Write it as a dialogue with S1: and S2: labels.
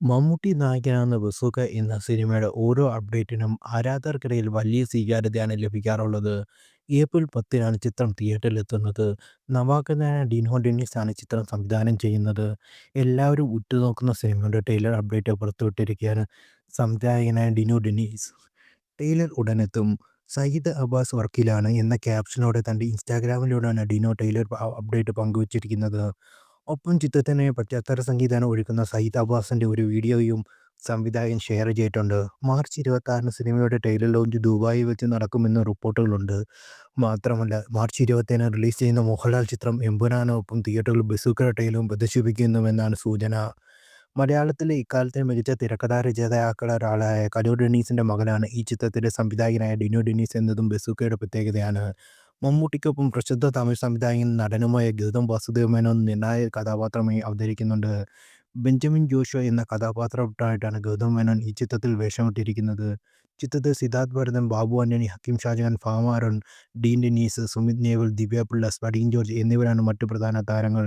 S1: മമ്മൂട്ടി നായകനാകുന്ന 'ബസൂക്ക' എന്ന സിനിമയുടെ ഓരോ അപ്ഡേറ്റിനും ആരാധകർക്കിടയിൽ വലിയ സ്വീകാര്യതയാണ് ലഭിക്കാറുള്ളത്. ഏപ്രിൽ 10-നാണ് ചിത്രം തിയേറ്ററിലെത്തുന്നത്. നവാഗതനായ ഡിനോ ഡെന്നിസ് ആണ് ചിത്രം സംവിധാനം ചെയ്യുന്നത്. എല്ലാവരും ഉറ്റുനോക്കുന്ന സിനിമയുടെ ട്രെയിലർ അപ്ഡേറ്റ് പുറത്തുവിട്ടിരിക്കുകയാണ് സംവിധായകനായ ഡിനോ ഡെന്നിസ്. ട്രെയിലർ ഉടനെത്തും. സയ്യിദ് അബ്ബാസ് വർക്കിലാണ് എന്ന ക്യാപ്ഷനോടെ തൻ്റെ ഇൻസ്റ്റാഗ്രാമിലൂടെയാണ് ഡിനോ ട്രെയിലർ അപ്ഡേറ്റ് പങ്കുവച്ചിരിക്കുന്നത്. ഒപ്പം ചിത്രത്തിന് പശ്ചാത്തല സംഗീതം ഒരുക്കുന്ന സയ്യിദ് അബ്ബാസിൻ്റെ ഒരു വീഡിയോയും സംവിധായകൻ ഷെയർ ചെയ്തിട്ടുണ്ട്. മാർച്ച് 26-ന് സിനിമയുടെ ട്രെയിലർ ലോഞ്ച് ദുബായിൽ വെച്ച് നടക്കുമെന്ന് റിപ്പോർട്ടുകളുണ്ട്. മാത്രമല്ല, മാർച്ച് 27-ന് റിലീസ് ചെയ്യുന്ന മോഹൻലാൽ ചിത്രം എമ്പുരാനൊപ്പം തിയേറ്ററിൽ ബസൂക്കയുടെ ട്രെയിലറും പ്രദർശിപ്പിക്കുന്നുവെന്നാണ് സൂചന. മലയാളത്തിലെ ഇക്കാലത്തെ മികച്ച തിരക്കഥാരചയിതാക്കളിലൊരാളായ കരൂർ ഡെന്നീസിൻ്റെ മകനാണ് ഈ ചിത്രത്തിൻ്റെ സംവിധായകനായ ഡിനോ ഡെന്നീസ് എന്നതും ബസൂക്കയുടെ പ്രത്യേകതയാണ്. മമ്മൂട്ടിക്കൊപ്പം പ്രസിദ്ധ തമിഴ് സംവിധായകനും നടനുമായ ഗൗതം വാസുദേവ് മേനോൻ നിർണായക കഥാപാത്രമായി അവതരിക്കുന്നുണ്ട്. ബെഞ്ചമിൻ ജോഷുവ എന്ന കഥാപാത്രമായിട്ടാണ് ഗൗതം മേനോൻ ഈ ചിത്രത്തിൽ വേഷമിട്ടിരിക്കുന്നത്. ചിത്രത്തിൽ സിദ്ധാർത്ഥ് ഭരതൻ, ബാബു ആന്റണി, ഹക്കീം ഷാജഹാൻ, ഫഹം അരുൺ, ഡീൻ ഡെന്നീസ്, സുമിത് നേവൽ, ദിവ്യ പിള്ള, സ്പടിൻ ജോർജ് എന്നിവരാണ് മറ്റു പ്രധാന താരങ്ങൾ.